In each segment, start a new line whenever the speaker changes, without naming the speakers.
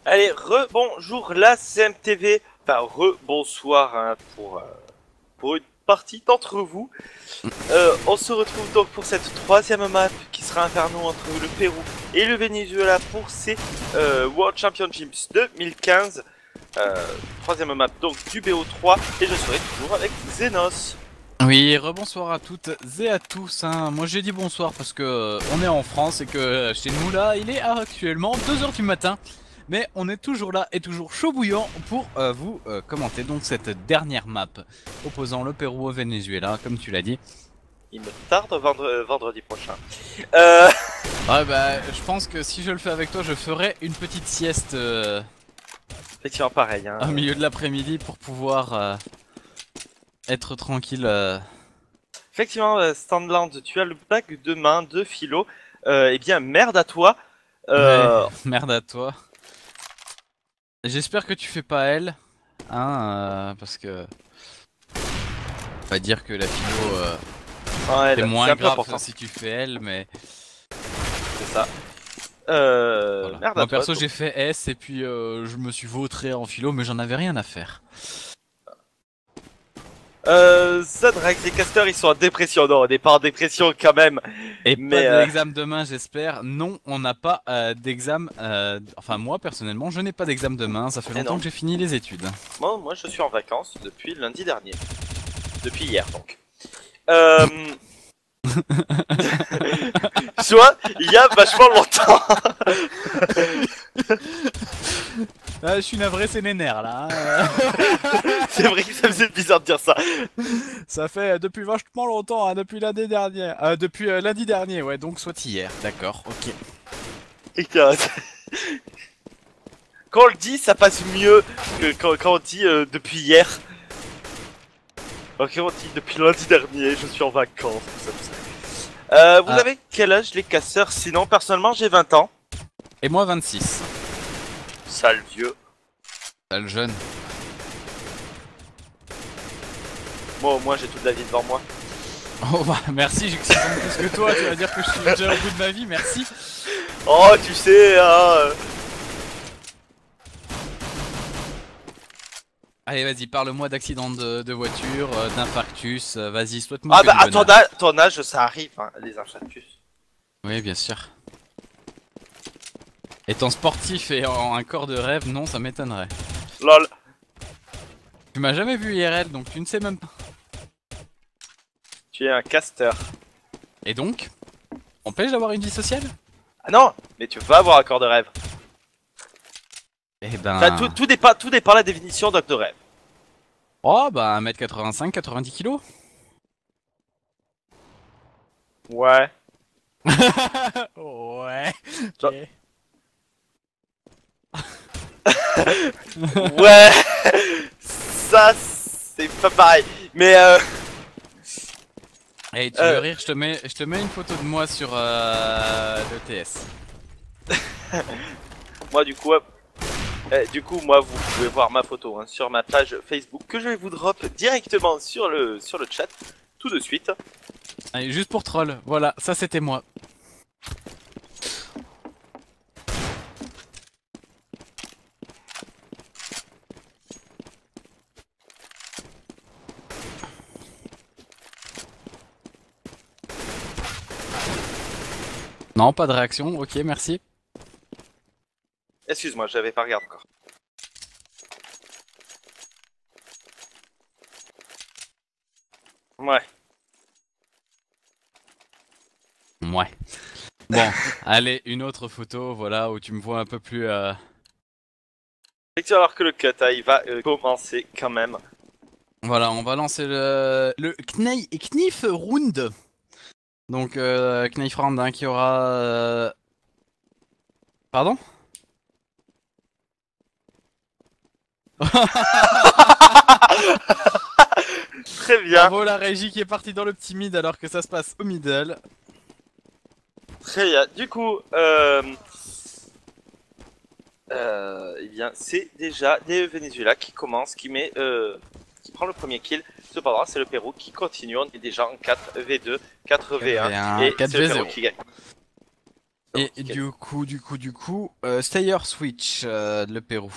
Allez, rebonjour la CMTV, enfin rebonsoir hein, pour une partie d'entre vous. On se retrouve donc pour cette troisième map qui sera inferno entre le Pérou et le Venezuela pour ces World Championships 2015. Troisième map donc du BO3 et je serai toujours avec Xenos.
Oui, rebonsoir à toutes et à tous. Moi j'ai dit bonsoir parce que on est en France et que chez nous là, il est actuellement 2 heures du matin. Mais on est toujours là et toujours chaud bouillant pour vous commenter donc cette dernière map opposant le Pérou au Venezuela, comme tu l'as dit.
Il me tarde vendredi prochain. Euh...
Ouais bah je pense que si je le fais avec toi, je ferai une petite sieste
Effectivement pareil. Hein.
au milieu de l'après-midi pour pouvoir être tranquille.
Effectivement, Standland, tu as le bac de main de philo. Eh bien, merde à toi.
Ouais,
Euh...
merde à toi. J'espère que tu fais pas elle, parce que on va dire que la philo
Ouais,
c'est
c'est
moins
un peu
grave
important.
si tu fais elle, mais
C'est ça.
voilà.
Merde à
Moi
toi.
perso j'ai fait S et puis je me suis vautré en philo, mais j'en avais rien à faire.
Zadrax, les casters, ils sont en dépression. Non, on n'est pas en dépression quand même.
Et pas
Mais
d'examen demain, j'espère. Non, on n'a pas d'examen. Enfin moi personnellement, je n'ai pas d'examen demain. Ça fait longtemps
non.
que j'ai fini les études.
Moi, je suis en vacances depuis lundi dernier. Depuis hier, donc. Euh... Tu vois, il y a vachement longtemps.
Ah, je suis navré, c'est les nerfs là. Hein.
C'est vrai que ça faisait bizarre de dire ça.
Ça fait depuis vachement longtemps, hein, depuis lundi dernier. Depuis lundi dernier, ouais, donc soit hier. D'accord, ok.
Et quand on le dit, ça passe mieux que quand on dit depuis hier. Ok, on dit depuis lundi dernier, je suis en vacances, tout ça. Vous
Ah,
avez quel âge les casseurs? Sinon, personnellement, j'ai 20 ans.
et moi 26.
Sale vieux.
Ah, le jeune.
Moi, au moins, j'ai toute la vie devant moi.
Oh bah merci, j'ai que 6 ans de plus que toi, tu vas dire que je suis déjà au bout de ma vie, merci.
Oh, tu sais, hein.
Allez, vas-y, parle-moi d'accident de voiture, d'infarctus, vas-y, souhaite-moi
Ah
que
bah,
du
à
bonheur.
ton âge, ça arrive, hein, les infarctus.
Oui, bien sûr. Étant sportif et en un corps de rêve, non, ça m'étonnerait.
Lol.
Tu m'as jamais vu IRL, donc tu ne sais même pas.
Tu es un casteur.
Et donc, empêche d'avoir une vie sociale?
Ah non, mais tu vas avoir un corps de rêve.
Eh
Enfin,
ben...
tout dépend de la définition d'un de rêve.
Oh, bah 1m85, 90 kilos.
Ouais.
Ouais.
Ça-
Ok.
Ouais. Ça, c'est pas pareil. Mais
Hey, tu veux rire, je te mets une photo de moi sur le TS.
moi, du coup, moi, vous pouvez voir ma photo hein, sur ma page Facebook que je vais vous drop directement sur le chat tout de suite.
Allez, juste pour troll, voilà, ça c'était moi. Non, pas de réaction, ok, merci.
Excuse-moi, j'avais pas regardé encore. Ouais.
Ouais. Bon, allez, une autre photo, voilà, où tu me vois un peu plus...
Alors que le cut, hein, il va commencer quand même.
Voilà, on va lancer le Knife Round. Donc, Knife Round hein, qui aura... Pardon?
Très bien,
Bravo la régie qui est partie dans le petit mid alors que ça se passe au middle.
très bien. Du coup, eh bien, c'est déjà des Venezuela qui commence, qui prend le premier kill. Cependant, c'est le Pérou qui continue. On est déjà en 4v2, 4v1
4v1,
et c'est le Pérou
4v0.
qui gagne.
Et
nickel.
du coup, Stayer Switch, le Pérou.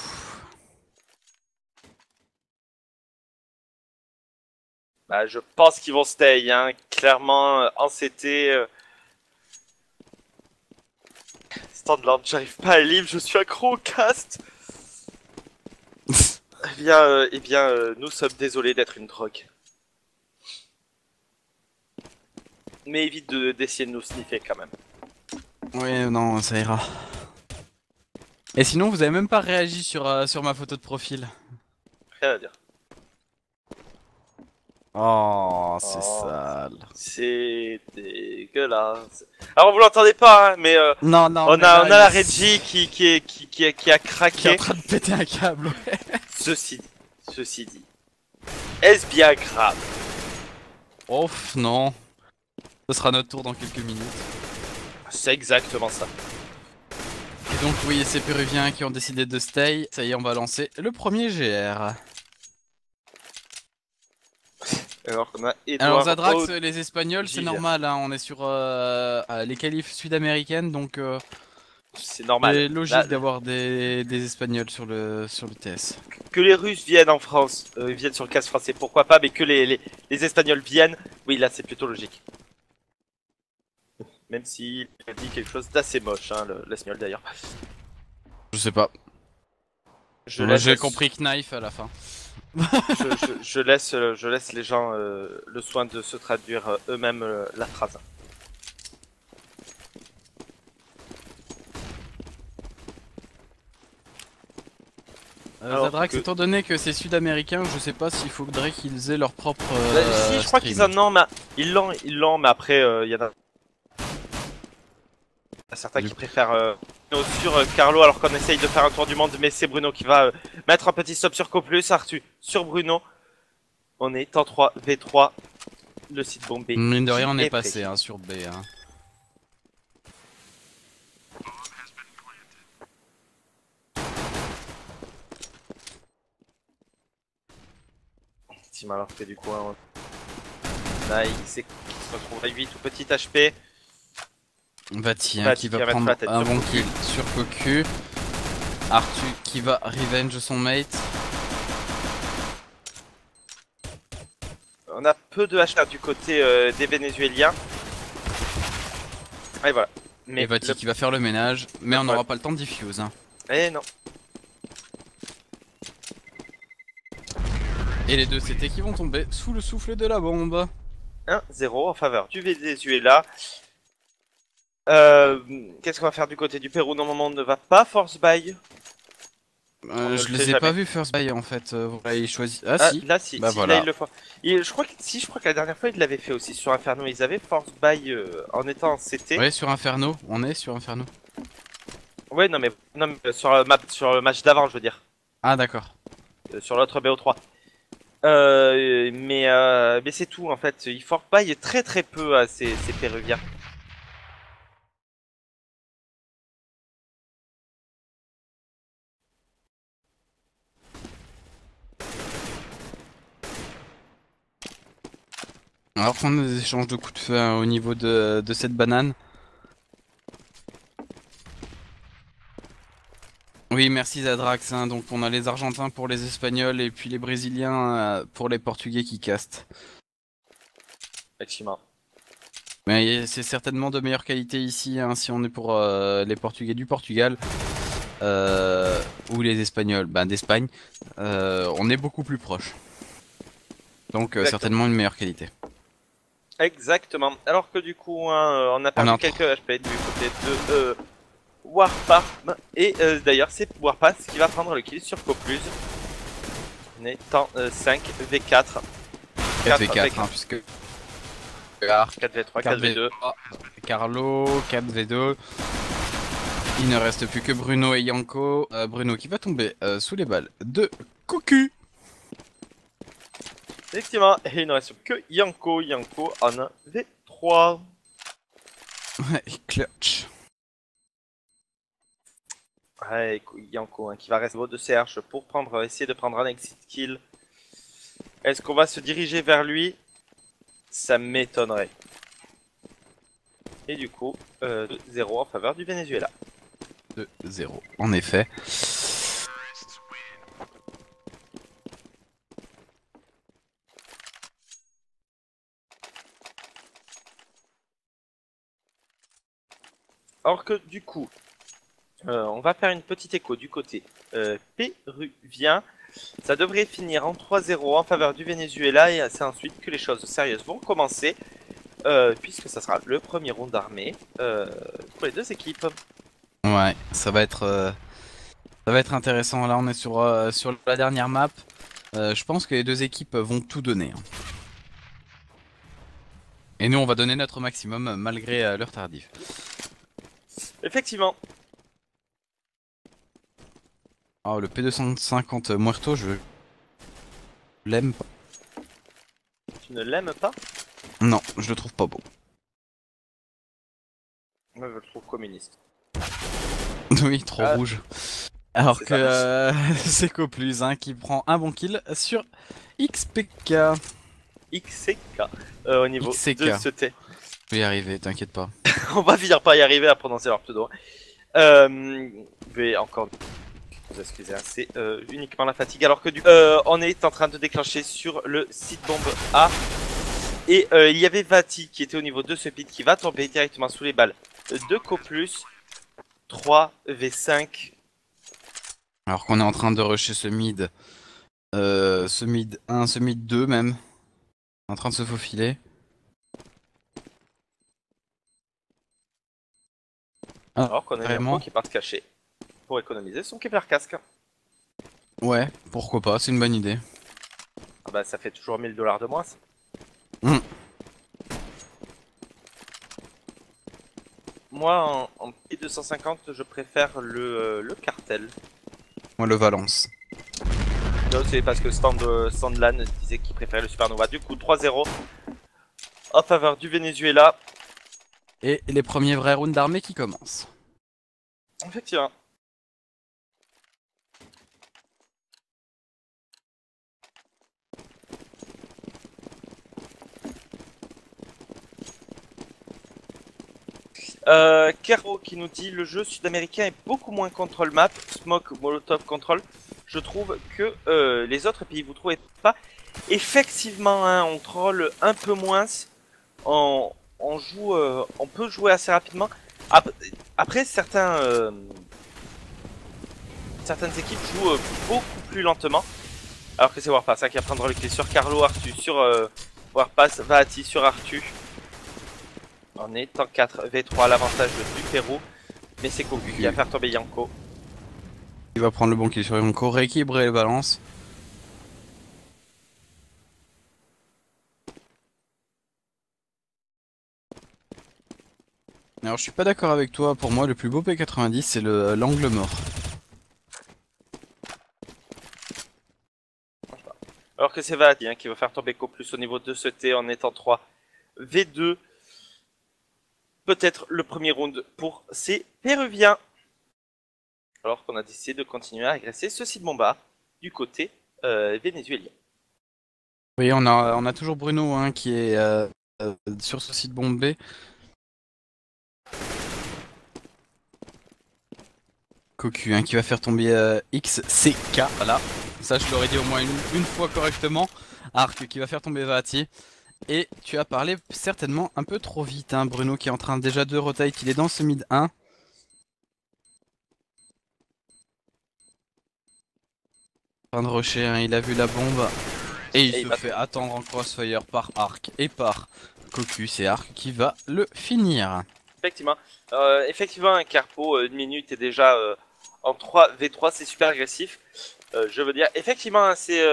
Bah, je pense qu'ils vont stay, hein. Clairement, en CT, Standland, j'arrive pas à lire, je suis accro au cast. Nous sommes désolés d'être une drogue. Mais évite d'essayer de nous sniffer quand même.
Oui, non, ça ira. Et sinon, vous avez même pas réagi sur ma photo de profil.
Rien à dire.
Oh, c'est
Oh,
sale.
c'est dégueulasse. Alors vous l'entendez pas, hein, mais
Non, non,
on
mais
a
là,
on a la Reggie qui a
qui est en
craqué.
train de péter un câble.
Ceci dit, ceci dit, est-ce bien grave?
Oh, non. Ce sera notre tour dans quelques minutes.
C'est exactement ça.
Et donc, oui, ces Péruviens qui ont décidé de stay. Ça y est, on va lancer le premier GR.
Alors on a
Alors,
Edouard
Zadrax, les Espagnols, c'est
Gilles.
normal, hein. On est sur les qualifs sud-américaines, donc
C'est normal.
c'est
Là,
logique d'avoir des Espagnols sur le TS.
que les Russes viennent en France, viennent sur le casse français, pourquoi pas, mais que les Espagnols viennent, oui, là c'est plutôt logique. Même s'il a dit quelque chose d'assez moche, hein, l'Espagnol d'ailleurs.
Je sais pas.
Je
J'ai
laisse,
compris Knife à la fin.
je laisse les gens le soin de se traduire eux-mêmes la phrase. Alors
Zadrax,
que,
étant donné que c'est sud-américain, je sais pas s'il faudrait qu'ils aient leur propre
si, je crois qu'ils
stream.
en ont, mais ils l'ont, mais après, il y en a certains
Du
qui préfèrent Bruno sur Carlo alors qu'on essaye de faire un tour du monde, mais c'est Bruno qui va mettre un petit stop sur Coplus, Arthur sur Bruno. On est en 3v3, le site bombé.
Mine de rien, on
qui
est
est prêt.
passé hein, sur B. Hein.
Team alors que du coup, là il sait qu'il se retrouve à 8 ou petit HP.
Vati
Vati
qui
qui
va
va mettre
prendre
la tête
un
sur
bon
Cocu.
kill sur Cocu. Arthur qui va revenge son mate.
On a peu de HR du côté des Vénézuéliens. Et voilà. Mais
Et Vati qui va faire le ménage, mais on
Ouais.
n'aura pas le temps de diffuse. Hein.
Eh non.
Et les deux CT qui vont tomber sous le souffle de la bombe.
1-0 en faveur du Venezuela. Qu'est-ce qu'on va faire du côté du Pérou? Normalement, on ne va pas force buy. On ne
Je
le
les
fait
ai
jamais.
pas vus first buy en fait. Voilà, ils choisissent. Ah
Ah,
si.
là, si,
Bah
si, là,
voilà.
il le font. Je crois que la dernière fois, ils l'avaient fait aussi sur Inferno. Ils avaient force buy en étant en CT.
Ouais, sur Inferno. On est sur Inferno.
Ouais, non, mais sur le match d'avant, je veux dire.
Ah d'accord.
Sur l'autre BO3. Mais c'est tout, en fait. Ils force buy très très peu à ces Péruviens.
On va prendre des échanges de coups de feu hein, au niveau de cette banane. Oui, merci Zadrax. Hein. Donc on a les Argentins pour les Espagnols et puis les Brésiliens pour les Portugais qui castent.
Effectivement.
Mais c'est certainement de meilleure qualité ici hein, si on est pour les Portugais du Portugal ou les Espagnols d'Espagne. On est beaucoup plus proche. Donc
Exactement.
certainement une meilleure qualité.
Exactement. Alors que du coup, hein, on a
On est
perdu
en
quelques HP du côté de Warpam. Et d'ailleurs, c'est Warpass qui va prendre le kill sur Coplus. On est en 5v4.
4v4 hein, puisque...
4v3, 4v2.
Carlo, 4v2. Il ne reste plus que Bruno et Yanko. Bruno qui va tomber sous les balles de Cocu.
Effectivement, et il ne reste que Yanko. Yanko en 1v3.
Ouais, clutch.
Ouais, Yanko hein, qui va rester au de CH pour essayer de prendre un exit kill. Est-ce qu'on va se diriger vers lui? Ça m'étonnerait. Et du coup, 2-0 en faveur du Venezuela.
2-0, en effet.
Alors que du coup, on va faire une petite écho du côté péruvien. Ça devrait finir en 3-0 en faveur du Venezuela et c'est ensuite que les choses sérieuses vont commencer. Puisque ça sera le premier round d'armée pour les deux équipes.
Ouais, ça va être intéressant. Là, on est sur la dernière map. Je pense que les deux équipes vont tout donner, hein. Et nous, on va donner notre maximum malgré l'heure tardive.
Effectivement.
Oh, le P250 Muerto, je l'aime pas.
Tu ne l'aimes pas?
Non, je le trouve pas beau.
Moi, je le trouve communiste.
Oui, trop rouge. Alors
C'est
que
ça.
c'est Coplus hein, qui prend un bon kill sur XPK.
XCK au niveau
XCK.
de ce T.
Je vais y arriver, t'inquiète pas.
On va finir par y arriver à prononcer leur pseudo. Je vais encore vous excuser, hein, c'est uniquement la fatigue. Alors que du coup, on est en train de déclencher sur le site bombe A. Et il y avait Vati qui était au niveau de ce pit qui va tomber directement sous les balles de Coplus. 3v5.
Alors qu'on est en train de rusher ce mid. Ce mid 1, ce mid 2 même. En train de se faufiler. Ah,
Alors qu'on a
carrément.
Yanko qui part se cacher pour économiser son Kepler casque.
Ouais, pourquoi pas, c'est une bonne idée.
Ah bah ça fait toujours 1000$ de moins.
Mm.
Moi en P250 je préfère le cartel.
Moi le Valence.
Non, c'est parce que Sandlan disait qu'il préférait le Supernova. Du coup 3-0 en faveur du Venezuela.
Et les premiers vrais rounds d'armée qui commencent.
Effectivement. Kero qui nous dit le jeu sud-américain est beaucoup moins control map, smoke, molotov control. Je trouve que les autres pays vous trouvez pas. Effectivement, hein, on troll un peu moins. On joue, on peut jouer assez rapidement. Après certaines équipes jouent beaucoup plus lentement. Alors que c'est Warpass hein, qui va prendre le clé sur Carlo, Artu, sur Warpass, Vahati sur Artu. On est en 4v3 à l'avantage du Pérou. Mais c'est Koku qui va faire tomber Yanko.
Il va prendre le bon kill sur Yonko, rééquilibrer les balances. Alors je suis pas d'accord avec toi, pour moi le plus beau P90 c'est l'angle mort.
Alors que c'est Vahati hein, qui va faire tomber Coplus au niveau de ce T en étant 3v2. Peut-être le premier round pour ces Péruviens. Alors qu'on a décidé de continuer à agresser ce site bomba du côté vénézuélien.
Oui, on a toujours Bruno hein, qui est sur ce site bombé. Cocu hein, qui va faire tomber XCK, voilà. Ça je l'aurais dit au moins une fois correctement. Arc qui va faire tomber Vati. Et tu as parlé certainement un peu trop vite, hein, Bruno qui est en train déjà de rotate, il est dans ce mid 1. En train de rusher, hein, il a vu la bombe. Et il se fait attendre en crossfire par Arc et par Cocu, c'est Arc qui va le finir.
Effectivement, effectivement un Carpo, une minute est déjà en 3v3, c'est super agressif. Je veux dire, effectivement, c'est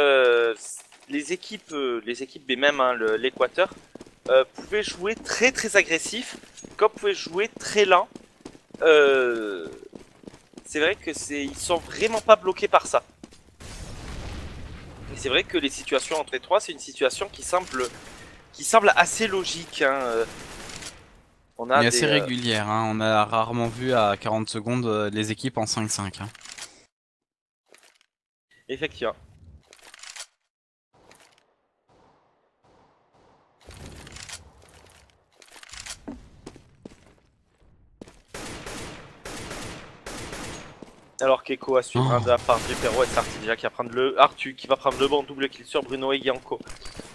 les équipes B même, hein, l'Équateur, pouvaient jouer très très agressif, comme pouvaient jouer très lent. C'est vrai que ils sont vraiment pas bloqués par ça. Et c'est vrai que les situations entre les trois, c'est une situation qui semble assez logique. Hein. On a
assez régulière, hein. On a rarement vu à 40 secondes les équipes en 5-5. Hein.
Effectivement. Alors qu'Echo a suivre un de la part du Perro et Sarti déjà qui va prendre le Artu qui va prendre le bon double kill sur Bruno et Yanko.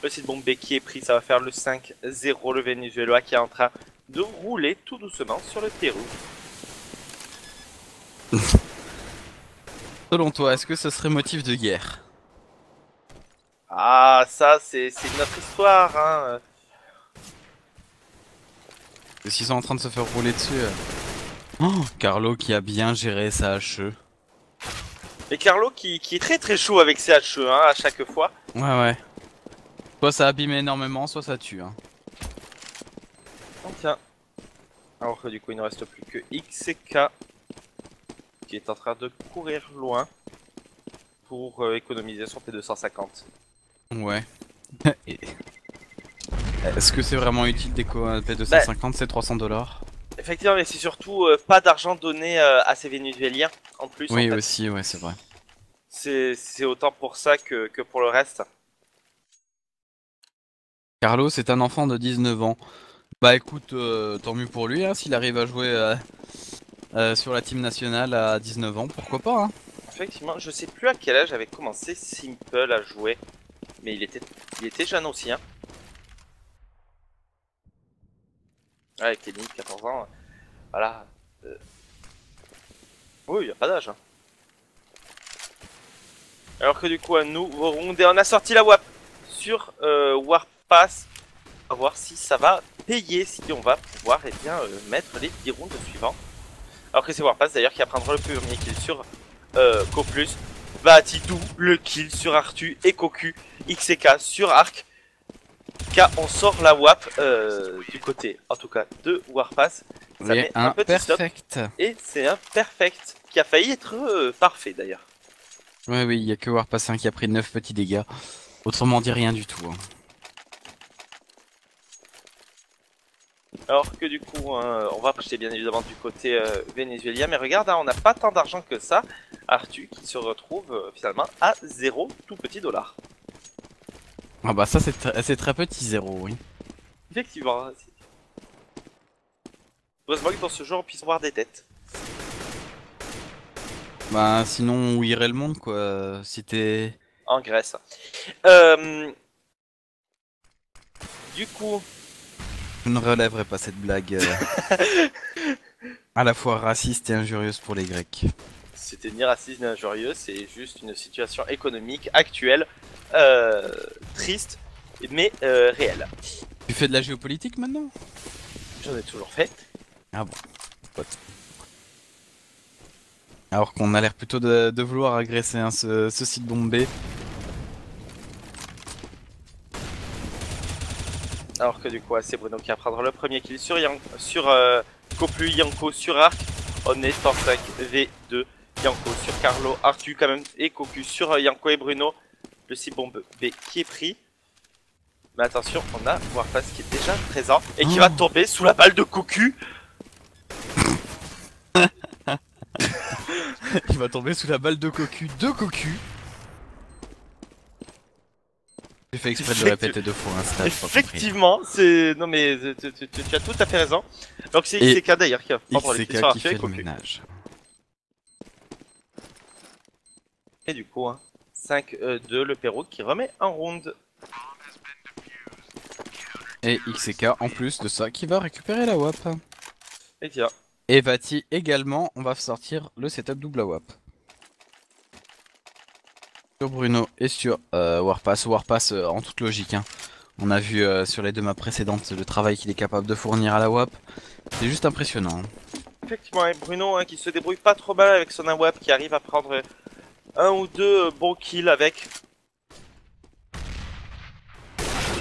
Le site bombe qui est pris, ça va faire le 5-0. Le Venezuela qui est en train de rouler tout doucement sur le Pérou.
Selon toi, est-ce que ce serait motif de guerre?
Ah, ça c'est notre histoire, hein.
Parce qu'ils sont en train de se faire rouler dessus. Oh, Carlo qui a bien géré sa HE.
Et Carlo qui est très très chaud avec ses HE, hein, à chaque fois.
Ouais. Soit ça abîme énormément, soit ça tue. Hein.
Oh, tiens. Alors que du coup il ne reste plus que XK qui est en train de courir loin pour économiser son P250.
Ouais. Est-ce que c'est vraiment utile d'éco un P250, c'est 300$?
Effectivement, mais c'est surtout pas d'argent donné à ces Vénézuéliens en plus.
Oui,
en fait.
aussi, ouais, c'est vrai.
C'est autant pour ça que pour le reste.
Carlo, c'est un enfant de 19 ans. Bah écoute, tant mieux pour lui, hein, s'il arrive à jouer sur la team nationale à 19 ans, pourquoi pas, hein.
Effectivement, je sais plus à quel âge avait commencé Simple à jouer, mais il était jeune aussi, hein. Ouais, Kenny, 14 ans, voilà. Oui, il n'y a pas d'âge. Hein. Alors que du coup, à nous, on a sorti la WAP sur Warpass. On va voir si ça va payer, si on va pouvoir mettre les 10 rounds suivants. Alors que c'est Warpass d'ailleurs qui va prendre le premier kill sur Coplus. Bahati double kill sur Artu et Cocu. XK sur Arc. Car on sort la WAP du côté, en tout cas, de Warpass. Ça met un petit
perfect.
Stop. Et c'est un perfect qui a failli être parfait d'ailleurs.
Ouais, oui, il y a que Warpass 1 qui a pris 9 petits dégâts. Autrement dit, rien du tout. Hein.
Alors que du coup, on va acheter bien évidemment du côté vénézuélien. Mais regarde, hein, on n'a pas tant d'argent que ça. Artu qui se retrouve finalement à 0 tout petit dollar.
Ah bah ça c'est très petit 0, oui.
Effectivement. Hein, heureusement que dans ce jeu on puisse voir des têtes.
Bah sinon où irait le monde quoi, si t'es...
En Grèce. Du coup...
Je ne relèverai pas cette blague à la fois raciste et injurieuse pour les Grecs.
C'était ni raciste ni injurieux, c'est juste une situation économique actuelle, triste, mais réelle.
Tu fais de la géopolitique maintenant?
J'en ai toujours fait.
Ah bon, pote. Alors qu'on a l'air plutôt de vouloir agresser hein, ce site bombé.
Alors que du coup, c'est Bruno qui va prendre le premier kill sur Coplu, Yanko sur Arc. On est en 5v2. Yanko sur Carlo, Artu quand même et Cocu sur Yanko et Bruno. Le site bombe B qui est pris. Mais attention, on a Warpass qui est déjà présent et qui va tomber sous la balle de Cocu.
Il va tomber sous la balle de Cocu. J'ai fait exprès de le répéter 2 fois, hein,
effectivement, c'est... Non mais tu as tout à fait raison. Donc c'est XK d'ailleurs qui va prendre les pieds sur Artu et Cocu. Et du coup, hein, 5-2, le Pérou qui remet un round.
Et XK en plus de ça qui va récupérer la WAP.
Et tiens.
Et Vati également, on va sortir le setup double WAP. Sur Bruno et sur Warpass. Warpass en toute logique. Hein. On a vu sur les 2 maps précédentes le travail qu'il est capable de fournir à la WAP. C'est juste impressionnant. Hein.
Effectivement, et Bruno hein, qui se débrouille pas trop mal avec son AWAP qui arrive à prendre 1 ou 2 bons kills avec.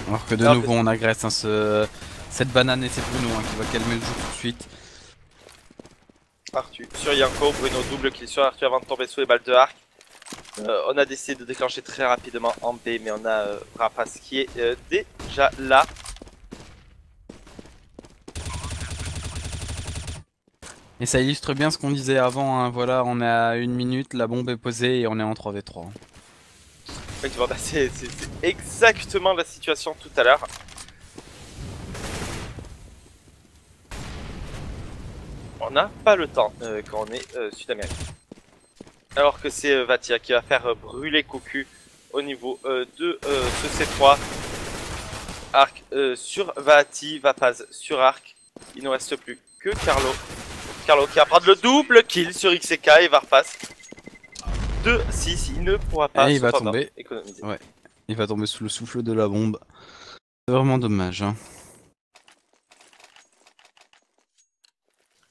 Alors que de nouveau on agresse hein, cette banane et c'est Bruno hein, qui va calmer le jeu tout de suite.
Artu sur Yanko, Bruno double kill sur Artu avant de tomber sous les balles de arc. On a décidé de déclencher très rapidement en B mais on a Rapace qui est déjà là.
Et ça illustre bien ce qu'on disait avant, hein. Voilà, on est à 1 minute, la bombe est posée et on est en 3v3.
Effectivement, c'est exactement la situation tout à l'heure. On n'a pas le temps quand on est sud-américain. Alors que c'est Vatia qui va faire brûler Cocu au niveau de ce C3. Arc sur Vati, Vapaz sur Arc. Il ne reste plus que Carlo. Carlo qui va prendre le double kill sur XK et Varpas. 2-6, il ne pourra pas
il va tomber.
économiser.
Ouais, il va tomber sous le souffle de la bombe. C'est vraiment dommage. Hein.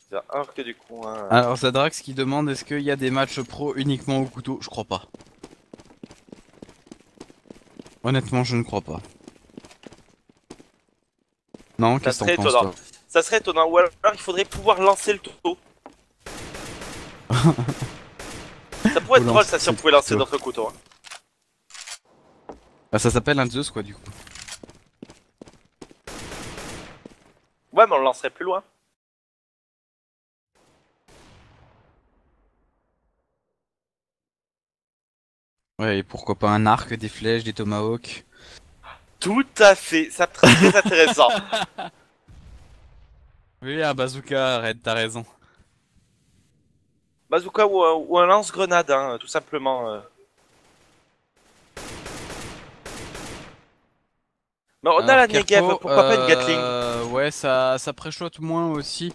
C'est un que du coup. Hein.
Alors Zadrax qui demande est-ce qu'il y a des matchs pro uniquement au couteau? Je crois pas. Honnêtement, je ne crois pas. Non, qu'est-ce que t'en penses toi?
Ça serait étonnant, ou alors il faudrait pouvoir lancer le couteau. Ça pourrait être drôle ça si on pouvait lancer notre couteau. Hein.
Bah ça s'appelle un Zeus quoi du coup.
Ouais mais on le lancerait plus loin.
Ouais et pourquoi pas un arc, des flèches, des tomahawks.
Tout à fait, ça très intéressant.
Oui un bazooka, Red, t'as raison.
Bazooka ou un lance-grenade, hein, tout simplement. Mais on a la Negev, pourquoi pas une Gatling?
Ouais, ça préchote moins aussi.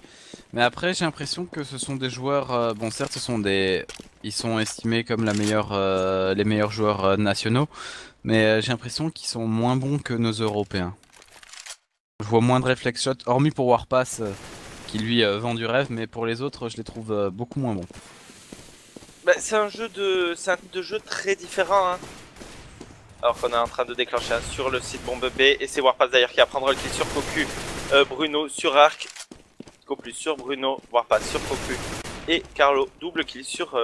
Mais après, j'ai l'impression que ce sont des joueurs. Bon, certes, ils sont estimés comme les meilleurs joueurs nationaux. Mais j'ai l'impression qu'ils sont moins bons que nos Européens. Je vois moins de réflex shot, hormis pour Warpass, qui lui vend du rêve. Mais pour les autres, je les trouve beaucoup moins bons.
Bah, c'est un jeu de jeu très différent. Hein. Alors qu'on est en train de déclencher sur le site bombe B. Et c'est Warpass d'ailleurs qui va prendre le kill sur Cocu. Bruno sur Arc. Coplus sur Bruno. Warpass sur Cocu. Et Carlo, double kill sur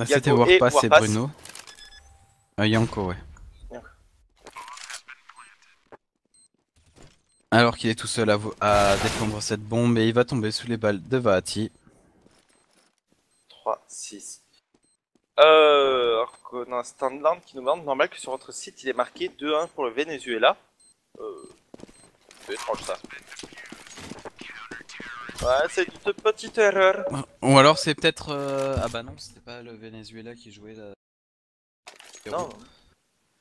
C'était Warpass et Bruno. Yanko, ouais. Alors qu'il est tout seul à défendre cette bombe et il va tomber sous les balles de Vati.
3, 6. Alors qu'on a un Standland qui nous demande normal que sur votre site il est marqué 2-1 pour le Venezuela. C'est étrange ça. Ouais, c'est une petite erreur.
Ou alors c'est peut-être... Ah bah non, c'était pas le Venezuela qui jouait là.
Non.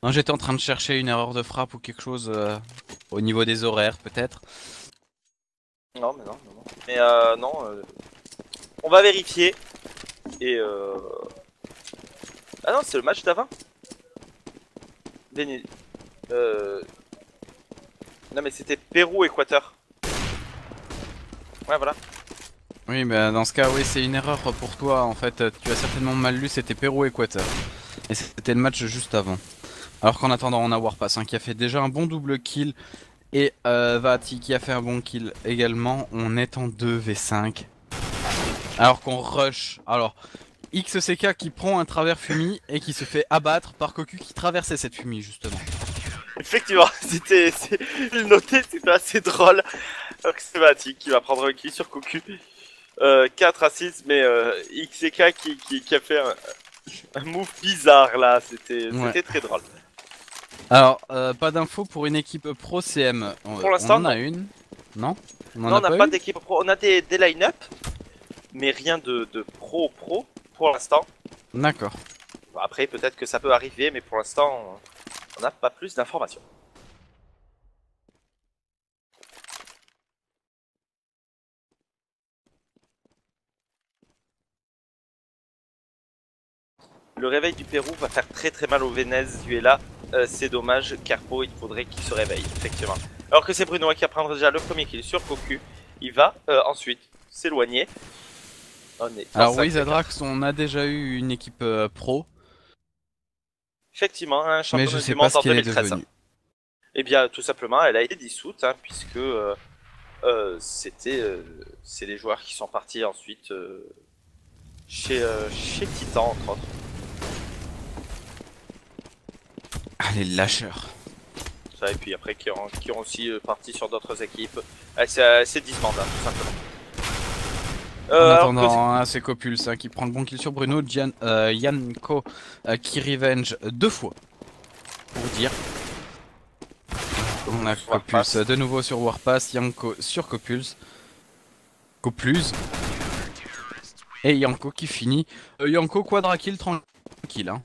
Non, j'étais en train de chercher une erreur de frappe ou quelque chose au niveau des horaires peut-être.
Non mais non. Mais non, on va vérifier. Et ah non, c'est le match d'avant. Non mais c'était Pérou-Équateur. Ouais voilà.
Oui mais dans ce cas oui c'est une erreur pour toi en fait, tu as certainement mal lu, c'était Pérou-Équateur. Et c'était le match juste avant. Alors qu'en attendant on a Warpass hein, qui a fait déjà un bon double kill. Et Vati qui a fait un bon kill également, on est en 2v5. Alors qu'on rush, alors XCK qui prend un travers fumée et qui se fait abattre par Cocu qui traversait cette fumée justement.
Effectivement, il notait, c'était assez drôle. Alors que c'est Vati qui va prendre un kill sur Cocu. 4 à 6, mais XCK qui a fait un move bizarre là, c'était très drôle.
Alors, pas d'infos pour une équipe pro CM.
Pour l'instant,
on en a une. Non
non, on n'a pas d'équipe pro. On a des line-up, mais rien de pro pour l'instant.
D'accord.
Bon, après, peut-être que ça peut arriver, mais pour l'instant, on n'a pas plus d'informations. Le réveil du Pérou va faire très mal au Venezuela. C'est dommage, Carpo, il faudrait qu'il se réveille, effectivement. Alors que c'est Bruno qui va prendre déjà le premier kill sur Cocu. Il va ensuite s'éloigner.
Alors oui, Zadrax, on a déjà eu une équipe pro.
Effectivement, un championnat
mais je sais
du monde
pas ce
en
qu'elle est
2013.
devenue.
Eh bien, tout simplement, elle a été dissoute, hein, puisque c'est les joueurs qui sont partis ensuite chez Titan, entre autres.
Ah, les lâcheurs.
Ça, et puis après, qui ont aussi parti sur d'autres équipes. C'est disbande, hein, tout simplement.
En attendant, hein, c'est Copulse hein, qui prend le bon kill sur Bruno. Yanko qui revenge 2 fois. Pour dire. On a Copulse de nouveau sur Warpass. Yanko sur Copulse. Copulse. Et Yanko qui finit. Yanko quadra kill tranquille. Hein.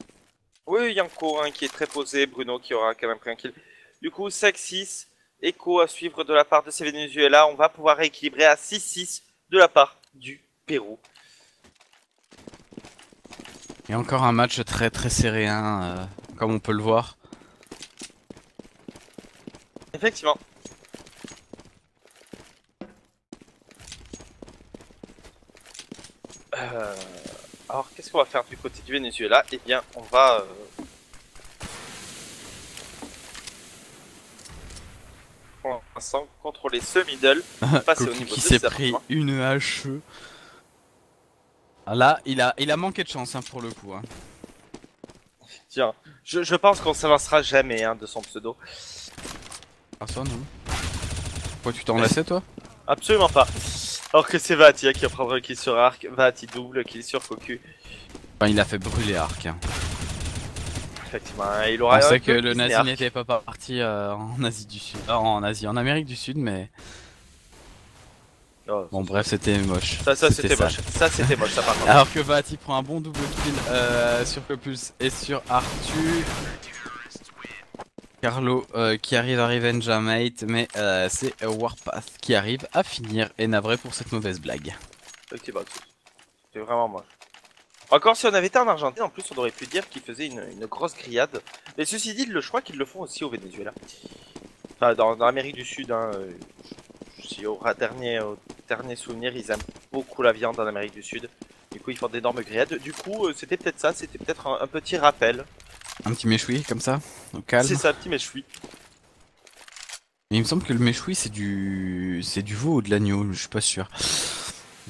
Oui, Yanko hein, qui est très posé, Bruno qui aura quand même pris un kill. Du coup, 5-6, Echo à suivre de la part de ces Venezuela. On va pouvoir rééquilibrer à 6-6 de la part du Pérou.
Et encore un match très très serré, hein, comme on peut le voir.
Effectivement. Alors, qu'est-ce qu'on va faire du côté du Venezuela? Eh bien, on va... pour l'instant, contrôler ce middle. Passer au
Cocu
niveau
qui
de
s'est
ses
pris
appartements.
une HE. Ah, là, il a manqué de chance hein, pour le coup. Hein.
Tiens, je pense qu'on s'avancera jamais hein, de son pseudo.
Ah ça non. Pourquoi tu t'en laissais toi?
Absolument pas. Alors que c'est Vati hein, qui va prendre le kill sur Arc. Vati double kill sur Cocu.
Enfin, il a fait brûler Arc. Hein.
Effectivement, hein, il
On
aura
sait
un
que
peu
le
Disney
nazi
Arc.
n'était pas parti en Asie du Sud. En Amérique du Sud, mais
Oh,
bon bref, c'était moche.
ça c'était
sale.
moche. Ça c'était moche, ça par contre.
Alors que Vati prend un bon double kill sur Copulse et sur Arthur. Carlo qui arrive à revenge un mate, mais c'est Warpath qui arrive à finir et navré pour cette mauvaise blague.
Effectivement, c'est vraiment moche. Encore si on avait été en Argentine, en plus on aurait pu dire qu'ils faisaient une grosse grillade. Mais ceci dit, je crois qu'ils le font aussi au Venezuela. Enfin, dans l'Amérique du Sud, hein, si au dernier souvenir, ils aiment beaucoup la viande en Amérique du Sud. Du coup, ils font d'énormes grillades. Du coup, c'était peut-être ça, c'était peut-être un petit rappel.
Un petit méchoui comme ça, au calme.
C'est ça, petit méchoui.
Mais il me semble que le méchoui c'est du veau ou de l'agneau, je suis pas sûr.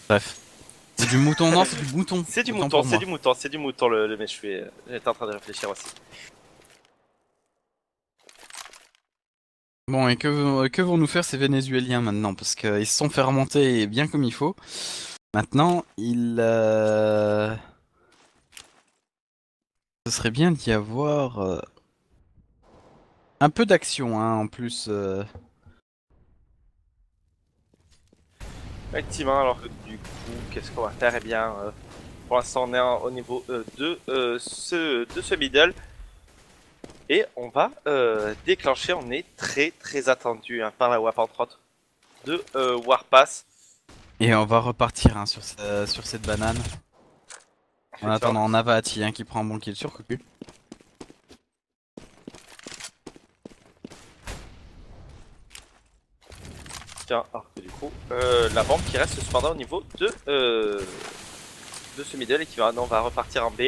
Bref. C'est du mouton, non c'est du mouton.
C'est du
Autant
mouton,
pour
c'est
moi.
du mouton, c'est du mouton le méchoui. J'étais en train de réfléchir aussi.
Bon et que vont nous faire ces Vénézuéliens maintenant? Parce qu'ils se sont fait remonter bien comme il faut. Maintenant, ce serait bien d'y avoir un peu d'action hein, en plus.
Effectivement, alors que du coup, qu'est-ce qu'on va faire? Eh bien, pour l'instant, on est au niveau de ce middle. Et on va déclencher, on est très très attendu hein, par la WAP entre autres de Warpass.
Et on va repartir hein, sur cette banane. En attendant, on a Vati hein, qui prend un bon kill sur Cocu.
Tiens, alors que du coup, la bombe qui reste cependant au niveau de ce middle et qui va, non, on va repartir en B.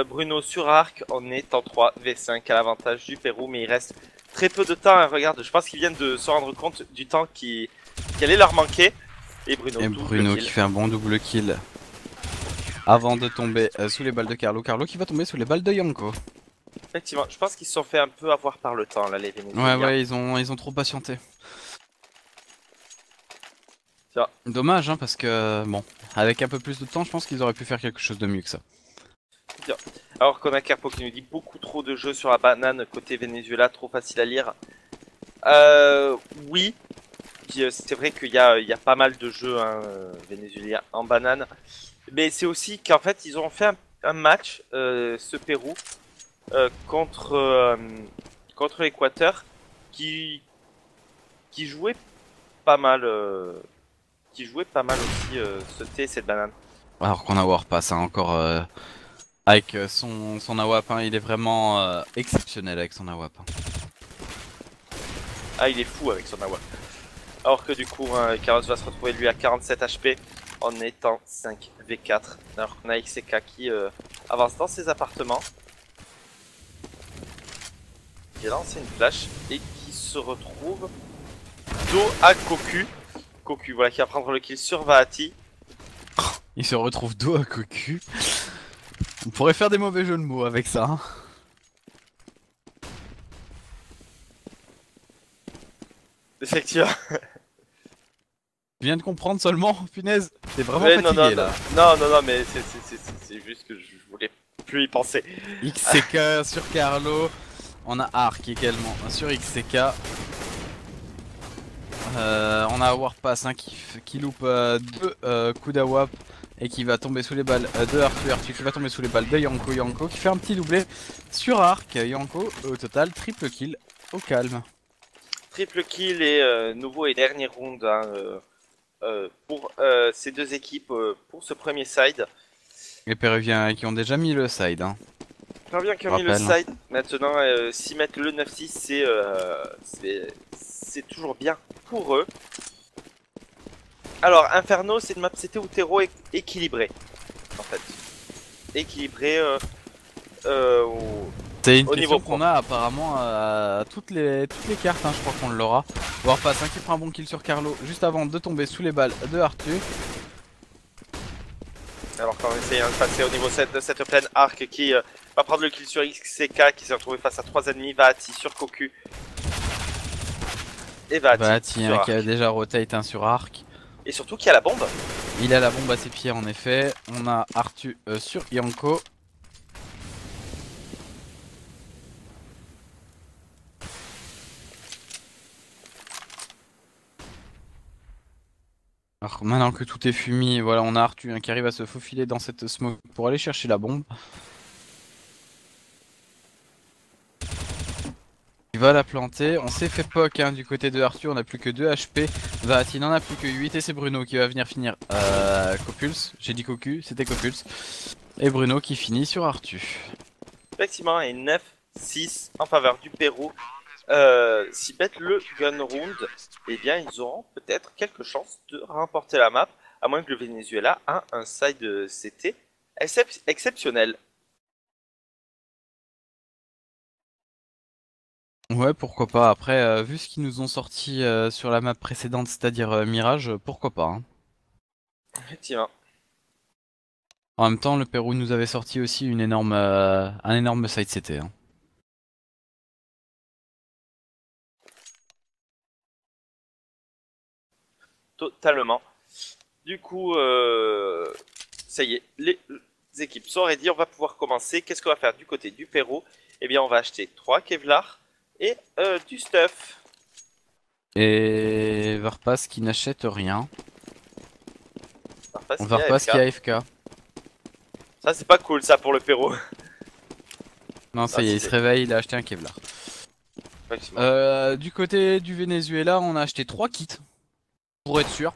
Bruno sur Arc, on est en 3v5 à l'avantage du Pérou, mais il reste très peu de temps. Hein, regarde, je pense qu'ils viennent de se rendre compte du temps qui allait leur manquer. Et Bruno
Qui fait un bon double kill. Avant de tomber sous les balles de Carlo. Carlo qui va tomber sous les balles de Yanko.
Effectivement, je pense qu'ils se sont fait un peu avoir par le temps là, les Vénézuéliens.
Ouais, ils ont trop patienté.
Tiens.
Dommage hein, parce que bon, avec un peu plus de temps, je pense qu'ils auraient pu faire quelque chose de mieux que ça.
Bien. Alors qu'on a Kerpo qui nous dit beaucoup trop de jeux sur la banane côté Venezuela, trop facile à lire. Oui, c'est vrai qu'il y a pas mal de jeux hein, vénézuéliens en banane, mais c'est aussi qu'en fait ils ont fait un match, ce Pérou, contre l'Équateur, qui jouait pas mal, aussi ce thé et cette banane.
Alors qu'on a Warpass hein, encore avec son AWP, hein, il est vraiment exceptionnel avec son AWP. Hein.
Ah, il est fou avec son AWP. Alors que du coup, hein, Carlos va se retrouver lui à 47 HP en étant 5v4. Alors qu'on a XCK qui avance dans ses appartements. Il a lancé une flash et qui se retrouve dos à Cocu. Cocu, voilà, qui va prendre le kill sur Vahati.
Il se retrouve dos à Cocu. On pourrait faire des mauvais jeux de mots avec ça. Hein.
Effectivement.
Je viens de comprendre seulement, punaise, t'es vraiment
Ouais,
fatigué là.
non, mais c'est juste que je voulais plus y penser.
XCK sur Carlo, on a Arc également sur XCK. On a Warpass hein, qui loupe deux coups d'AWP et qui va tomber sous les balles de Arthur. Arthur qui va tomber sous les balles de Yanko. Yanko qui fait un petit doublé sur Arc. Yanko au total triple kill au calme.
Triple kill et nouveau et dernier round hein, pour ces deux équipes pour ce premier side.
Les Péruviens qui ont déjà mis le side. Hein.
Péruviens qui ont mis le side. Maintenant, s'ils mettent le 9-6, c'est toujours bien pour eux. Alors, Inferno, c'est une map CT ou terreau équilibré. En fait. Équilibré
c'est une question qu'on a apparemment à toutes les cartes, hein, je crois qu'on l'aura. Warpass hein, qui prend un bon kill sur Carlo juste avant de tomber sous les balles de Arthur.
Alors qu'on essaye de passer au niveau 7 de cette pleine Arc qui va prendre le kill sur XCK qui s'est retrouvé face à 3 ennemis, Vaati sur Cocu. Et Vaati
hein, qui a déjà rotate hein, sur Arc.
Et surtout qui a la bombe.
Il a la bombe à ses pieds en effet. On a Arthur sur Yanko. Alors maintenant que tout est fumé, voilà, on a Arthur hein, qui arrive à se faufiler dans cette smoke pour aller chercher la bombe. Il va la planter, on s'est fait poke hein, du côté de Arthur, on n'a plus que 2 HP. Vaati n'en a plus que 8 et c'est Bruno qui va venir finir Copulse. J'ai dit Cocu, c'était Copulse. Et Bruno qui finit sur Arthur.
Effectivement, et 9-6 en faveur du Pérou. Si bête le gun round, eh bien ils auront peut-être quelques chances de remporter la map, à moins que le Venezuela a un side CT exceptionnel.
Ouais, pourquoi pas. Après, vu ce qu'ils nous ont sorti sur la map précédente, c'est-à-dire Mirage, pourquoi pas. Hein.
Effectivement.
En même temps, le Pérou nous avait sorti aussi un énorme side CT. Hein.
Totalement. Du coup, ça y est, les équipes sont ready, on va pouvoir commencer. Qu'est-ce qu'on va faire du côté du Pérou? Eh bien, on va acheter 3 Kevlar et du stuff.
Et Varpas qui n'achète rien. Varpas qui a AFK.
Ça, c'est pas cool, ça, pour le Pérou.
Non, ça y est, il se réveille, il a acheté un Kevlar. Du côté du Venezuela, on a acheté 3 kits. Pour être sûr.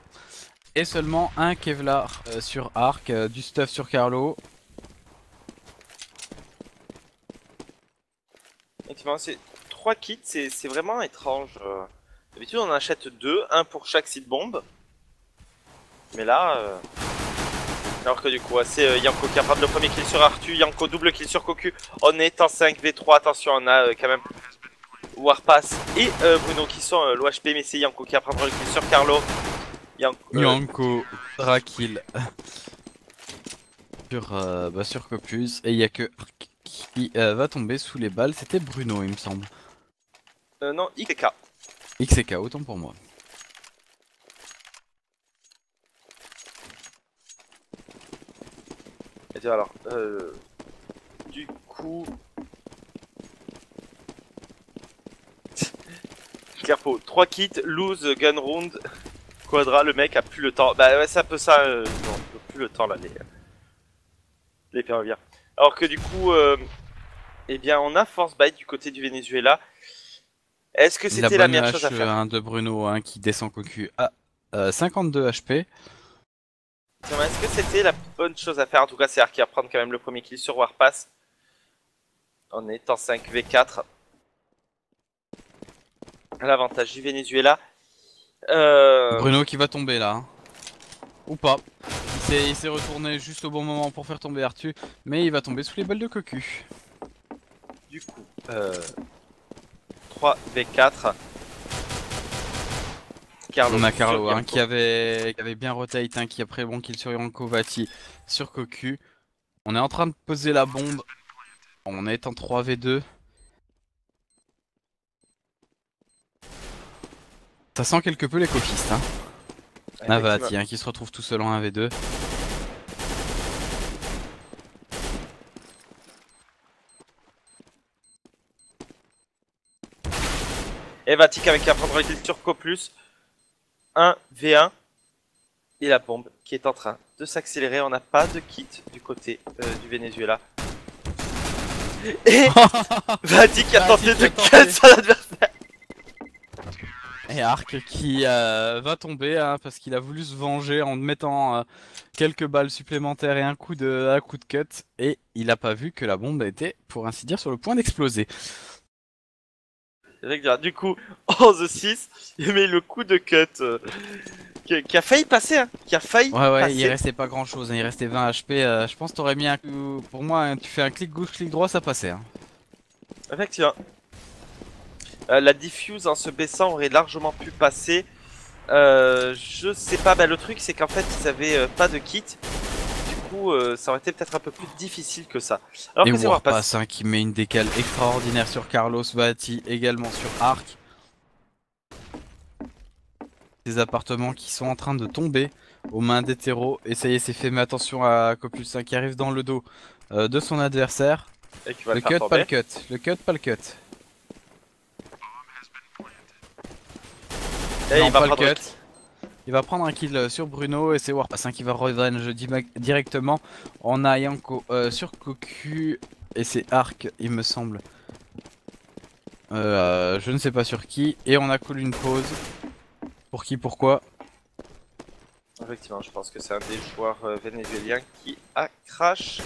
Et seulement un Kevlar sur Arc, du stuff sur Carlo.
Effectivement, c'est 3 kits, c'est vraiment étrange. D'habitude, on en achète 2, un pour chaque site bombe. Mais là, alors que du coup, c'est Yanko qui va prendre le premier kill sur Arthur, Yanko double kill sur Cocu. On est en 5v3, attention, on a quand même Warpass et Bruno qui sont l'OHP, mais c'est Yanko qui va prendre le kill sur Carlo.
Yanko, Rakil sur Copus, et il y a que qui va tomber sous les balles, c'était Bruno il me semble.
Non, XK.
XK, autant pour moi.
Et alors, du coup... Clairpo, 3 kits, lose, gun round, quadra, le mec a plus le temps. Bah ouais, c'est un peu ça, non, plus le temps là, les Péruviens. Alors que du coup, eh bien on a force bite du côté du Venezuela. Est-ce que c'était la meilleure chose à faire?
Un de Bruno hein, qui descend Cocu à 52 HP.
Est-ce que c'était la bonne chose à faire? En tout cas, c'est Arc qui va prendre quand même le premier kill sur Warpass. On est en 5v4. L'avantage du Venezuela.
Bruno qui va tomber là. Hein. Ou pas. Il s'est retourné juste au bon moment pour faire tomber Arthur. Mais il va tomber sous les balles de Cocu.
Du coup, 3v4.
Carlo, on a Carlo hein, qui avait bien rotate, hein, qui a pris bon kill sur Yanko, Vaati sur Cocu. On est en train de poser la bombe. On est en 3v2. Ça sent quelque peu les cofistes. Hein. Ah Vaati hein, qui se retrouve tout seul en 1v2.
Et Vatik avec un prendre le kill sur Coplus. 1v1. Et la bombe qui est en train de s'accélérer. On n'a pas de kit du côté du Venezuela. Et Vati qui a tenté de cut son adversaire.
Et Arc qui va tomber hein, parce qu'il a voulu se venger en mettant quelques balles supplémentaires et un coup de cut. Et il a pas vu que la bombe était, pour ainsi dire, sur le point d'exploser.
Du coup, 11-6, il met le coup de cut qui a failli passer, hein, qui a failli passer.
Il restait pas grand chose, hein, il restait 20 HP. Je pense que t'aurais mis un coup. Pour moi, hein, tu fais un clic gauche, clic droit, ça passait. Hein.
Effectivement. La diffuse en se baissant aurait largement pu passer. Je sais pas, le truc c'est qu'en fait ils avaient pas de kit. Du coup, ça aurait été peut-être un peu plus difficile que ça. Alors
et
que c'est
Warpass hein, qui met une décale extraordinaire sur Carlos Vati, également sur Arc. Des appartements qui sont en train de tomber aux mains d'hétéros. Et ça y est, c'est fait, mais attention à Copus qui arrive dans le dos de son adversaire.
Et qui va
le cut, pas le cut. Le cut, pas le cut.
Et
non,
il va
pas
prendre
le cut. Il va prendre un kill sur Bruno et c'est Warpass qui va revenge directement en ayant sur Cocu et c'est Arc, il me semble. Je ne sais pas sur qui. Et on a cool une pause. Pour qui, pourquoi?
Effectivement, je pense que c'est un des joueurs vénézuéliens qui a crash.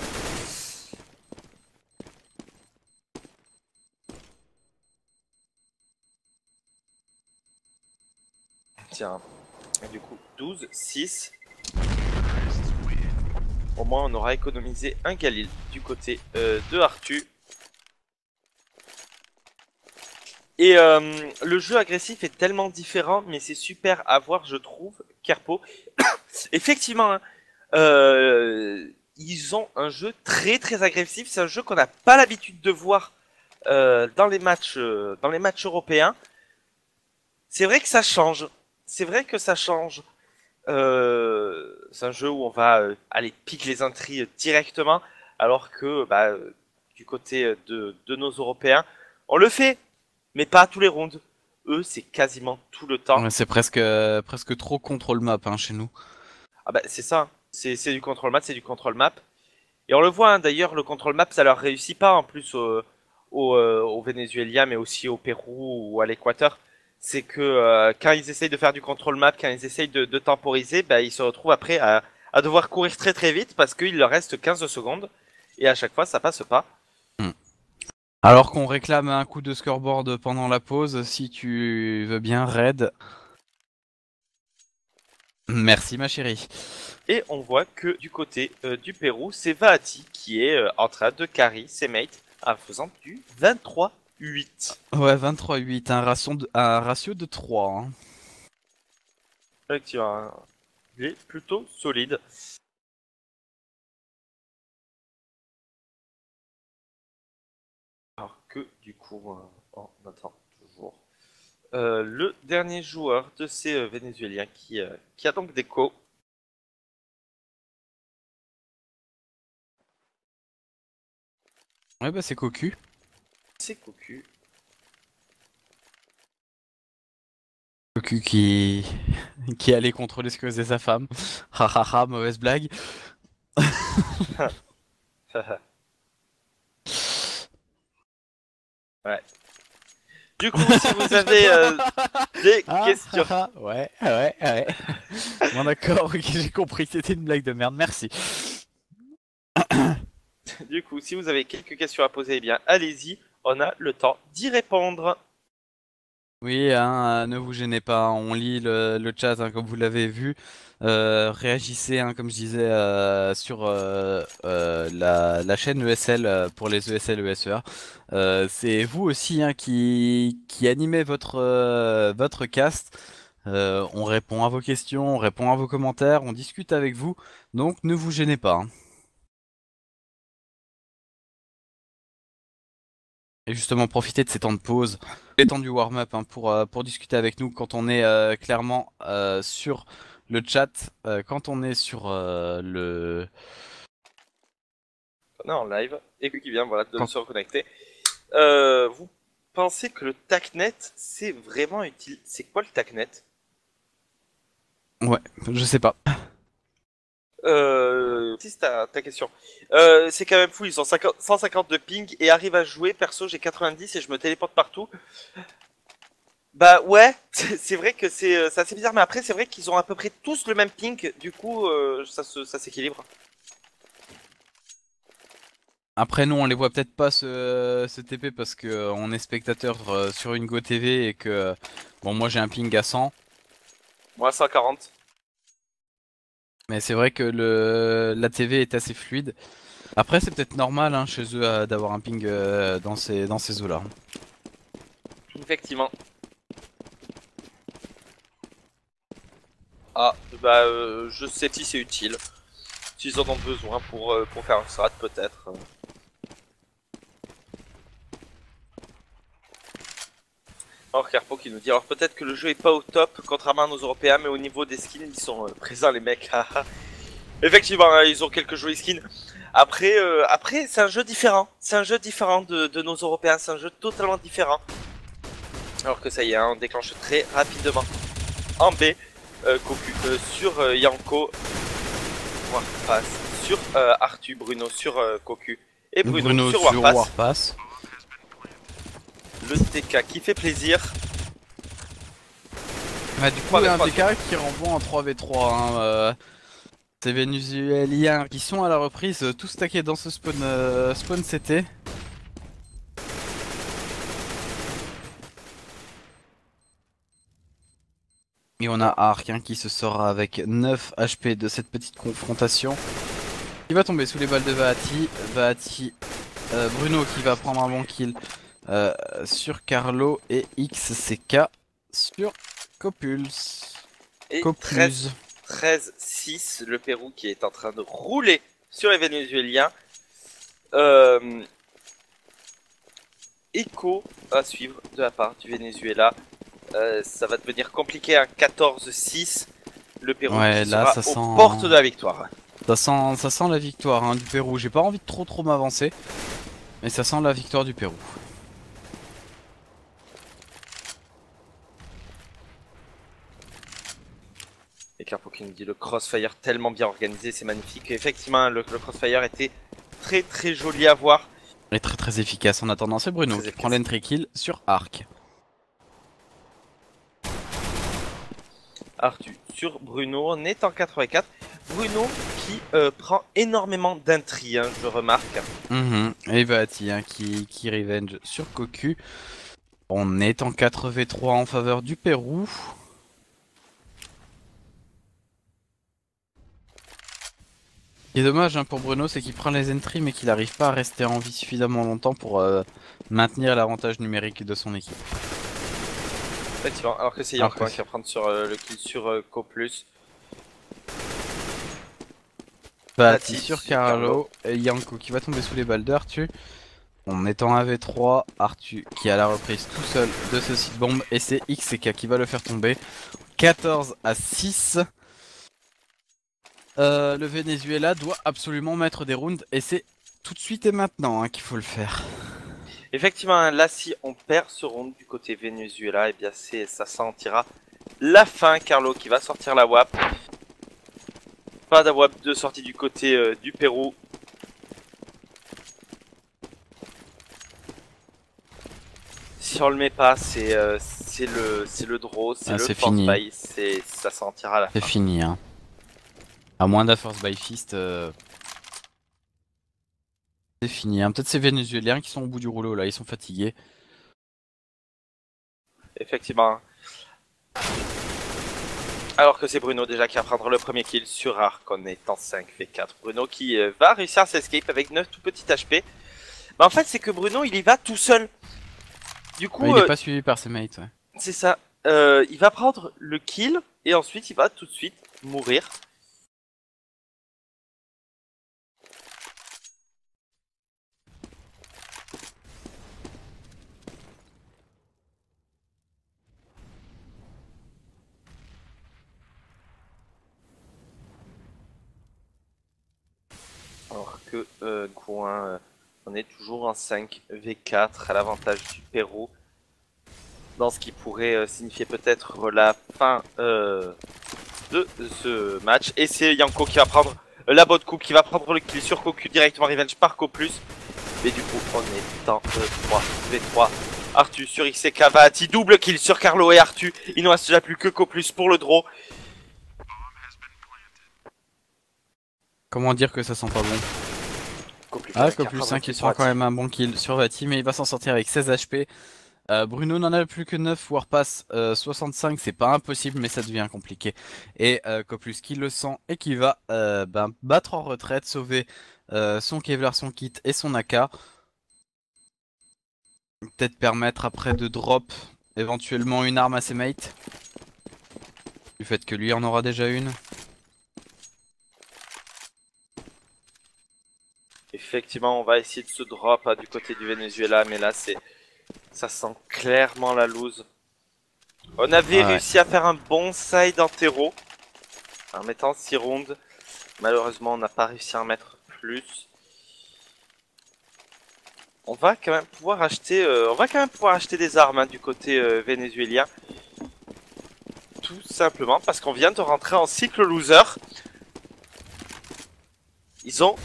Tiens, et du coup, 12-6. Au moins, on aura économisé un Galil du côté de Artu. Et le jeu agressif est tellement différent, mais c'est super à voir, je trouve, Kerpo. Effectivement, hein, ils ont un jeu très très agressif. C'est un jeu qu'on n'a pas l'habitude de voir dans les matchs européens. C'est vrai que ça change. C'est vrai que ça change. C'est un jeu où on va aller piquer les intrigues directement, alors que du côté de nos Européens, on le fait. Mais pas à tous les rounds. Eux, c'est quasiment tout le temps.
Ouais, c'est presque trop contrôle map hein, chez nous.
Ah c'est ça. C'est du contrôle map, c'est du contrôle map. Et on le voit, hein, d'ailleurs, le contrôle map, ça leur réussit pas en plus au Venezuela, mais aussi au Pérou ou à l'Équateur. C'est que quand ils essayent de faire du contrôle map, quand ils essayent de temporiser, ils se retrouvent après à devoir courir très très vite parce qu'il leur reste 15 secondes. Et à chaque fois, ça passe pas.
Alors qu'on réclame un coup de scoreboard pendant la pause, si tu veux bien, Red. Merci ma chérie.
Et on voit que du côté du Pérou, c'est Vahati qui est en train de carry ses mates en faisant du 23-8.
Ouais, 23-8, un ratio de 3. Hein.
Effectivement, il est plutôt solide. Alors que du coup, on attend toujours le dernier joueur de ces Vénézuéliens qui a donc déco.
Ouais, c'est Cocu.
C'est Cocu.
Cocu qui allait contrôler ce que faisait sa femme. Hahaha, mauvaise blague.
Ouais. Du coup, si vous avez des questions...
Ouais. Bon d'accord, ok, j'ai compris, c'était une blague de merde, merci.
Du coup, si vous avez quelques questions à poser, eh bien, allez-y, on a le temps d'y répondre.
Oui, hein, ne vous gênez pas, on lit le chat hein, comme vous l'avez vu. Réagissez, hein, comme je disais, sur la chaîne ESL pour les ESL ESEA. C'est vous aussi hein, qui animez votre cast. On répond à vos questions, on répond à vos commentaires, on discute avec vous. Donc ne vous gênez pas. Hein. Et justement, profitez de ces temps de pause, les temps du warm-up hein, pour discuter avec nous quand on est clairement sur le chat, quand on est sur le...
On est en live, et qui vient voilà, de se reconnecter. Vous pensez que le TACnet, c'est vraiment utile? C'est quoi le TACnet?
Ouais, je sais pas.
Si c'est ta question. C'est quand même fou, ils ont 150 de ping et arrivent à jouer. Perso, j'ai 90 et je me téléporte partout. Bah ouais, c'est vrai que c'est assez bizarre, mais après c'est vrai qu'ils ont à peu près tous le même ping, du coup ça s'équilibre.
Après, nous, on les voit peut-être pas se TP parce que on est spectateur sur une Go TV et que, bon, moi j'ai un ping à 100.
Moi 140.
Mais c'est vrai que la TV est assez fluide. Après, c'est peut-être normal hein, chez eux d'avoir un ping dans ces eaux-là.
Effectivement. Ah, bah je sais si c'est utile. S'ils en ont besoin pour faire un strat peut-être. Alors Carpo qui nous dit, alors peut-être que le jeu est pas au top, contrairement à nos Européens, mais au niveau des skins, ils sont présents les mecs. Effectivement, hein, ils ont quelques jolis skins. Après c'est un jeu différent. C'est un jeu différent de nos Européens, c'est un jeu totalement différent. Alors que ça y est, hein, on déclenche très rapidement. En B, Cocu sur Yanko, Warpass, sur Arthur, Bruno sur Cocu, et Bruno sur Warpass. Le TK qui fait plaisir.
Bah, du coup, il y a un TK qui renvoie en 3v3. Hein, ces Vénézuéliens qui sont à la reprise, tous stackés dans ce spawn CT. Et on a Ark hein, qui se sort avec 9 HP de cette petite confrontation. Il va tomber sous les balles de Vahati. Bruno qui va prendre un bon kill sur Carlo et XCK sur Copulse.
Et 13-6, le Pérou qui est en train de rouler sur les Vénézuéliens. Écho à suivre de la part du Venezuela. Ça va devenir compliqué, un 14-6. Le Pérou
ouais,
qui
là,
sera
ça
aux portes de la victoire.
Ça sent la victoire hein, du Pérou. J'ai pas envie de trop m'avancer. Mais ça sent la victoire du Pérou.
Et Carpo qui nous dit le crossfire tellement bien organisé, c'est magnifique. Et effectivement, le crossfire était très joli à voir.
Et très efficace. En attendant, c'est Bruno qui prend l'entry kill sur Ark.
Arthur sur Bruno, on est en 84. Bruno qui prend énormément d'intri, hein, je remarque.
Et Vahati hein, qui revenge sur Cocu. On est en 4v3 en faveur du Pérou. Ce qui est dommage hein, pour Bruno, c'est qu'il prend les entries mais qu'il n'arrive pas à rester en vie suffisamment longtemps pour maintenir l'avantage numérique de son équipe.
Effectivement, alors que c'est Yanko qui va prendre sur le kill sur Co+.
Vahati sur Carlo et Yanko qui va tomber sous les balles d'Arthur. On est en 1v3, Arthur qui a la reprise tout seul de ce site bombe et c'est XCK qui va le faire tomber. 14-6. Le Venezuela doit absolument mettre des rounds et c'est tout de suite et maintenant hein, qu'il faut le faire.
Effectivement, là si on perd ce round du côté Venezuela, et bien ça sentira la fin. Carlo qui va sortir la WAP. Pas de WAP de sortie du côté du Pérou. Si on le met pas, c'est le draw, c'est le force buy, ça sentira la fin.
C'est fini hein. À moins d'un force by fist, c'est fini. Hein. Peut-être ces Vénézuéliens qui sont au bout du rouleau là, ils sont fatigués.
Effectivement. Alors que c'est Bruno déjà qui va prendre le premier kill sur Ark, on est en 5v4. Bruno qui va réussir à s'escape avec 9 tout petits HP. Mais en fait c'est que Bruno il y va tout seul. Du coup,
il est pas suivi par ses mates. Ouais.
C'est ça. Il va prendre le kill et ensuite il va tout de suite mourir. Alors que Gouin, on est toujours en 5v4 à l'avantage du Pérou. Dans ce qui pourrait signifier peut-être la fin de ce match. Et c'est Yanko qui va prendre la bonne coupe qui va prendre le kill sur Cocu, directement revenge par Coplus. Mais du coup, on est en E3, V3. Artu sur XCK va Ati, double kill sur Carlo et Artu. Il ne reste déjà plus que Coplus pour le draw.
Comment dire que ça sent pas bon?
Coplus,
Ah, Coplus 5 qui sera quand même un bon kill sur Vati, mais il va s'en sortir avec 16 HP. Bruno n'en a plus que 9, Warpass 65, c'est pas impossible, mais ça devient compliqué. Et Coplus qui le sent et qui va battre en retraite, sauver son Kevlar, son kit et son AK. Peut-être permettre après de drop éventuellement une arme à ses mates. Du fait que lui en aura déjà une.
Effectivement, on va essayer de se drop du côté du Venezuela, mais là, ça sent clairement la lose. On avait réussi à faire un bon side en terreau, en mettant 6 rounds. Malheureusement, on n'a pas réussi à en mettre plus. On va quand même pouvoir acheter, des armes du côté vénézuélien. Tout simplement parce qu'on vient de rentrer en cycle loser. Ils sont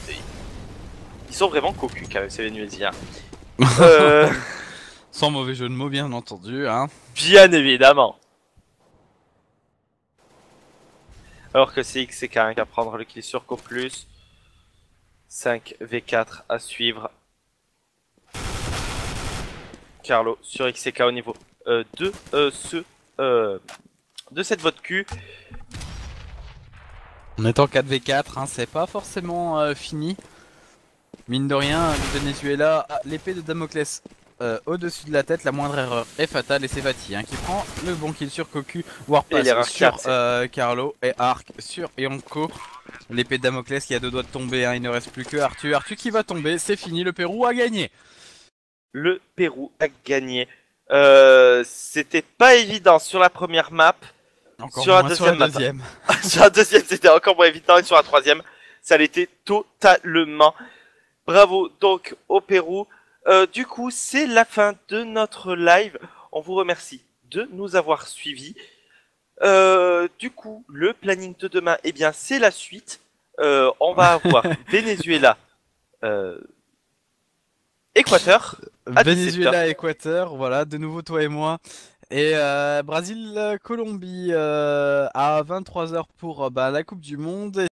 vraiment cocus quand même, ces vénézuéliens.
Sans mauvais jeu de mots, bien entendu, hein.
Bien évidemment. Alors que c'est XCK qui va prendre le kill sur Coplus. 5 V4 à suivre. Carlo sur XCK au niveau de cette vote Q.
On est en 4v4, hein, c'est pas forcément fini. Mine de rien, le Venezuela a l'épée de Damoclès au-dessus de la tête, la moindre erreur est fatale et c'est Vati qui prend le bon kill sur Cocu, Warpass sur Carlo et Arc sur Yonko. L'épée de Damoclès qui a 2 doigts de tomber, hein, il ne reste plus que Artu. Artu qui va tomber, c'est fini, le Pérou a gagné.
Le Pérou a gagné. C'était pas évident sur la première map.
Encore
sur
moins sur la deuxième.
Sur la deuxième, c'était encore moins évident. Et sur la troisième, ça l'était totalement. Bravo donc au Pérou. Du coup, c'est la fin de notre live. On vous remercie de nous avoir suivis. Du coup, le planning de demain, eh bien, c'est la suite. On va avoir Venezuela, Équateur.
Venezuela, Équateur, voilà, de nouveau toi et moi. Et Brésil, Colombie à 23h pour la Coupe du Monde.